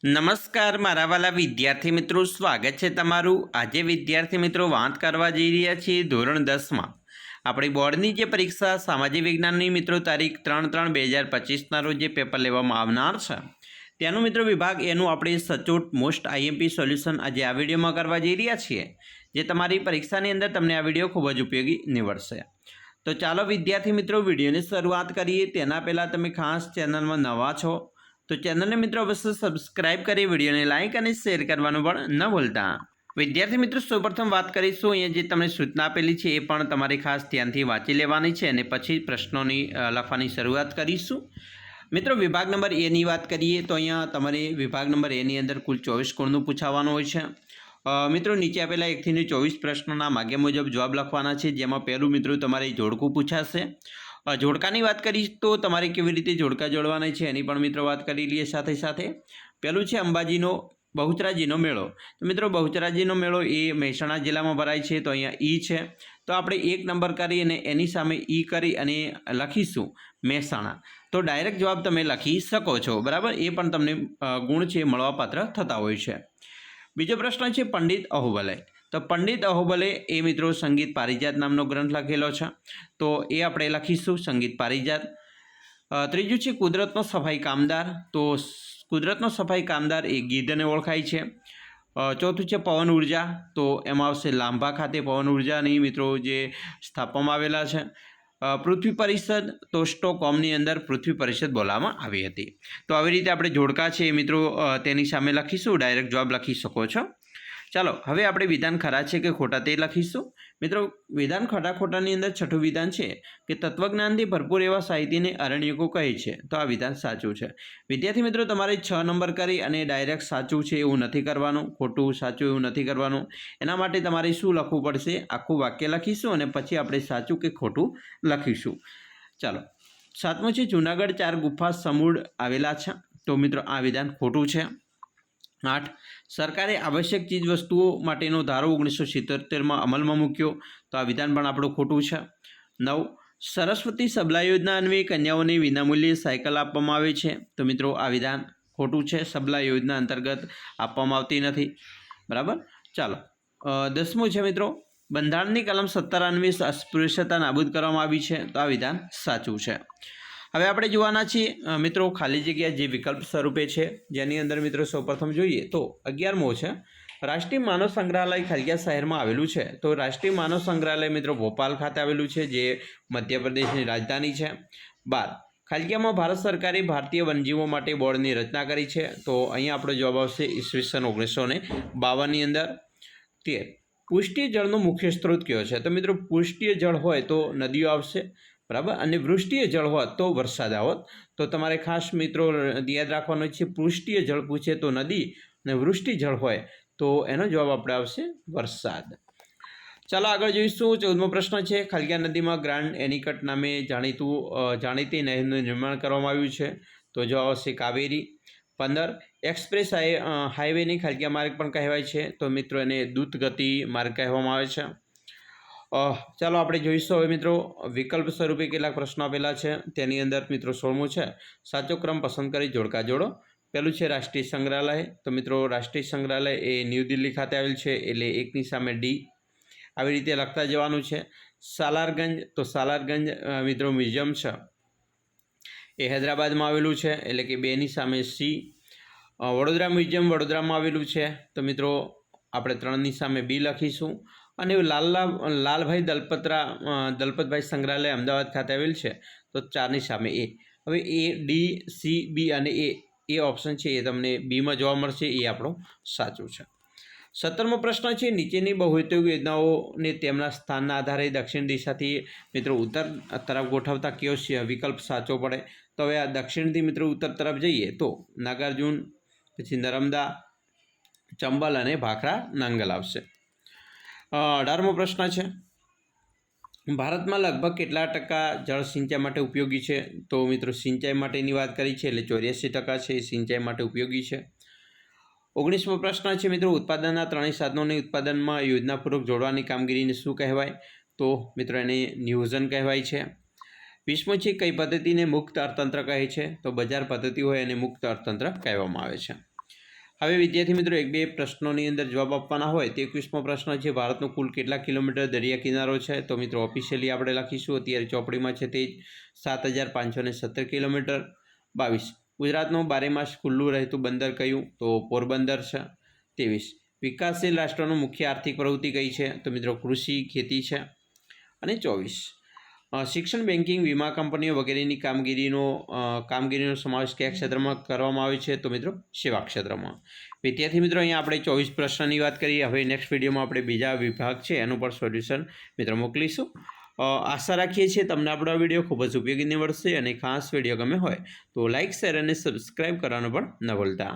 નમસ્કાર મારા વાલા વિદ્યાર્થી મિત્રો, સ્વાગત છે તમારું। આજે વિદ્યાર્થી મિત્રો વાત કરવા જઈ રહ્યા છીએ ધોરણ 10માં આપણી બોર્ડની જે પરીક્ષા સામાજિક વિજ્ઞાનની મિત્રો તારીખ 3/3/2025ના રોજ જે પેપર લેવામાં આવનાર છે તેનું મિત્રો વિભાગ એનું આપણે સચોટ મોસ્ટ આઈએમપી સોલ્યુશન આજે આ વિડીયોમાં કરવા જઈ રહ્યા છીએ, જે તમારી પરીક્ષાની અંદર તમને આ વિડીયો ખૂબ જ ઉપયોગી નીવડશે। તો ચાલો વિદ્યાર્થી મિત્રો વિડીયોની શરૂઆત કરીએ। તેના પહેલાં તમે ખાસ ચેનલમાં નવા છો તો ચેનલને મિત્રો અવશ્ય સબસ્ક્રાઇબ કરી વિડીયોને લાઇક અને શેર કરવાનું પણ ન ભૂલતા। વિદ્યાર્થી મિત્રો સૌપ્રથમ વાત કરીશું, અહીંયા જે તમને સૂચના આપેલી છે એ પણ તમારે ખાસ ધ્યાનથી વાંચી લેવાની છે અને પછી પ્રશ્નોની લખવાની શરૂઆત કરીશું। મિત્રો વિભાગ નંબર એની વાત કરીએ તો અહીંયા તમારે વિભાગ નંબર એની અંદર કુલ 24 ગુણનું પૂછાવાનું હોય છે। મિત્રો નીચે આપેલા 1 થી 24 પ્રશ્નોના માગ્યા મુજબ જવાબ લખવાના છે, જેમાં પહેલું મિત્રો તમારે જોડકું પૂછાશે। જોડકાની વાત કરીશ તો તમારે કેવી રીતે જોડકા જોડવાના છે એની પણ મિત્રો વાત કરી લઈએ સાથે સાથે। પહેલું છે અંબાજીનો બહુચરાજીનો મેળો। તો મિત્રો બહુચરાજીનો મેળો એ મહેસાણા જિલ્લામાં ભરાય છે, તો અહીંયા ઈ છે તો આપણે 1 નંબર કરી અને એની સામે ઈ કરી અને લખીશું મહેસાણા, તો ડાયરેક્ટ જવાબ તમે લખી શકો છો, બરાબર। એ પણ તમને ગુણ છે મળવાપાત્ર થતા હોય છે। બીજો પ્રશ્ન છે પંડિત અહોબલે। તો પંડિત અહોબલે એ મિત્રો સંગીત પારિજાત નામનો ગ્રંથ લખેલો છે, તો એ આપણે લખીશું સંગીત પારિજાત। ત્રીજું છે કુદરતનો સફાઈ કામદાર। તો કુદરતનો સફાઈ કામદાર એ ગીધને ઓળખાય છે। ચોથું છે પવન ઉર્જા। તો એમાં આવશે લાંભા ખાતે પવન ઉર્જાની મિત્રો જે સ્થાપવામાં આવેલા છે। પૃથ્વી પરિષદ, તો સ્ટોકહોમની અંદર પૃથ્વી પરિષદ બોલાવવામાં આવી હતી। તો આવી રીતે આપણે જોડકા છે એ મિત્રો તેની સામે લખીશું, ડાયરેક્ટ જવાબ લખી શકો છો। ચાલો હવે આપણે વિધાન ખરા છે કે ખોટા તે લખીશું। મિત્રો વિધાન ખરા ખોટાની અંદર છઠ્ઠું વિધાન છે કે તત્વજ્ઞાનથી ભરપૂર એવા સાહિત્યને અરણ્યકો કહે છે, તો આ વિધાન સાચું છે। વિદ્યાર્થી મિત્રો તમારે 6 નંબર કરી અને ડાયરેક્ટ સાચું છે એવું નથી કરવાનું, ખોટું સાચું એવું નથી કરવાનું। એના માટે તમારે શું લખવું પડશે, આખું વાક્ય લખીશું અને પછી આપણે સાચું કે ખોટું લખીશું। ચાલો 7મું છે જૂનાગઢ 4 ગુફા સમૂળ આવેલા છે, તો મિત્રો આ વિધાન ખોટું છે। 8 સરકારે આવશ્યક ચીજ વસ્તુઓ માટેનો ધારો 1977માં અમલમાં મૂક્યો, તો આ વિધાન પણ આપણું ખોટું છે। 9 સરસ્વતી સબલા યોજના અન્વયે કન્યાઓને વિનામૂલ્યે સાયકલ આપવામાં આવે છે, તો મિત્રો આ વિધાન ખોટું છે। સબલા યોજના અંતર્ગત આપવામાં આવતી નથી, બરાબર। ચાલો 10મું છે મિત્રો બંધારણની કલમ 17 અન્વયે અસ્પૃશ્યતા નાબૂદ કરવામાં આવી છે, તો આ વિધાન સાચું છે। હવે આપણે જોવાના છીએ મિત્રો ખાલી જગ્યા જે વિકલ્પ સ્વરૂપે છે, જેની અંદર મિત્રો સૌપ્રથમ જોઈએ તો 11મો છે રાષ્ટ્રીય માનવ સંગ્રહાલય ખલગિયા શહેરમાં આવેલું છે, તો રાષ્ટ્રીય માનવ સંગ્રહાલય મિત્રો ભોપાલ ખાતે આવેલું છે, જે મધ્યપ્રદેશની રાજધાની છે। 12 ખલગિયામાં ભારત સરકારે ભારતીય વન્યજીવો માટે બોર્ડની રચના કરી છે, તો અહીંયા આપણો જવાબ આવશે ઈસવીસન 1952ની અંદર। 13 પુષ્ટિ જળનો મુખ્ય સ્ત્રોત કયો છે, તો મિત્રો પુષ્ટિય જળ હોય તો નદીઓ આવશે, બરાબર, અને વૃષ્ટિય જળ હોત તો વરસાદ આવત। તો તમારે ખાસ મિત્રો યાદ રાખવાનું છે, પૃષ્ઠીય જળ પૂછે તો નદી અને વૃષ્ટિ જળ હોય તો એનો જવાબ આપણે આવશે વરસાદ। ચાલો આગળ જોઈશું। 14મો પ્રશ્ન છે ખલગિયા નદીમાં ગ્રાન્ડ એનિકટ નામે જાણીતી નહેરનું નિર્માણ કરવામાં આવ્યું છે, તો જવાબ આવશે કાવેરી। 15 એક્સપ્રેસ હાઈવેની ખલગિયા માર્ગ પણ કહેવાય છે, તો મિત્રો એને દ્રુતગતિ માર્ગ કહેવામાં આવે છે। ચાલો આપણે જોઈશું હવે મિત્રો વિકલ્પ સ્વરૂપે કેટલાક પ્રશ્નો આપેલા છે, તેની અંદર મિત્રો 16મું છે સાચો ક્રમ પસંદ કરી જોડકા જોડો। પહેલું છે રાષ્ટ્રીય સંગ્રહાલય, તો મિત્રો રાષ્ટ્રીય સંગ્રહાલય એ ન્યૂ દિલ્હી ખાતે આવેલ છે, એટલે 1ની સામે ડી આવી રીતે લખતા જવાનું છે। સાલારગંજ, તો સાલારગંજ મિત્રો મ્યુઝિયમ છે એ હૈદરાબાદમાં આવેલું છે, એટલે કે 2ની સામે સી। વડોદરા મ્યુઝિયમ વડોદરામાં આવેલું છે, તો મિત્રો આપણે 3ની સામે બી લખીશું। અને લાલભાઈ દલપતભાઈ સંગ્રહાલય અમદાવાદ ખાતે આવેલ છે, તો 4ની સામે એ। હવે એ ડી સી બી અને એ ઓપ્શન છે એ તમને બીમાં જોવા મળશે, એ આપણો સાચું છે। 17મો પ્રશ્ન છે નીચેની બહુહેતુક યોજનાઓને તેમના સ્થાનના આધારે દક્ષિણ દિશાથી મિત્રો ઉત્તર તરફ ગોઠવતા કયો વિકલ્પ સાચો પડે, તો હવે આ દક્ષિણથી મિત્રો ઉત્તર તરફ જઈએ તો નાગાર્જુન, પછી નર્મદા, ચંબલ અને ભાખરા નાંગલ આવશે। 18મો પ્રશ્ન છે ભારતમાં લગભગ કેટલા ટકા જળ સિંચાઈ માટે ઉપયોગી છે, તો મિત્રો સિંચાઈ માટેની વાત કરી છે એટલે 84% છે એ સિંચાઈ માટે ઉપયોગી છે। 19મો પ્રશ્ન છે મિત્રો ઉત્પાદનના ત્રણેય સાધનોને ઉત્પાદનમાં યોજનાપૂર્વક જોડવાની કામગીરીને શું કહેવાય, તો મિત્રો એને નિયોજન કહેવાય છે। 20મો છે કઈ પદ્ધતિને મુક્ત અર્થતંત્ર કહે છે, તો બજાર પદ્ધતિ હોય એને મુક્ત અર્થતંત્ર કહેવામાં આવે છે। હવે વિદ્યાર્થી મિત્રો એક બે પ્રશ્નોની અંદર જવાબ આપવાના હોય. 21મો પ્રશ્ન છે, ભારતનો કુલ કેટલા કિલોમીટર દરિયા કિનારો છે? તો મિત્રો ઓફિશિયલી આપણે લખીશું, અત્યારે ચોપડીમાં છે તે 7,517 કિલોમીટર. 22, ગુજરાતનું 12 માસ ખુલ્લું રહેતું બંદર કયું? તો પોરબંદર છે. 23, વિકાસશીલ રાષ્ટ્રોનું મુખ્ય આર્થિક પ્રવૃત્તિ કઈ છે? તો મિત્રો કૃષિ ખેતી છે. અને 24, શિક્ષણ, બેન્કિંગ, વીમા કંપનીઓ વગેરેની કામગીરીનો સમાવેશ કયા ક્ષેત્રમાં કરવામાં આવે છે? તો મિત્રો સેવા ક્ષેત્રમાં. વિદ્યાર્થી મિત્રો અહીંયા આપણે 24 પ્રશ્નની વાત કરીએ. હવે નેક્સ્ટ વિડીયોમાં આપણે બીજા વિભાગ છે એનું પણ સોલ્યુશન મિત્રો મોકલીશું. આશા રાખીએ છીએ તમને આપણો વિડીયો ખૂબ જ ઉપયોગી નીવડશે, અને ખાસ વિડીયો ગમે હોય તો લાઇક, શેર અને સબસ્ક્રાઈબ કરવાનું પણ ન ભૂલતા.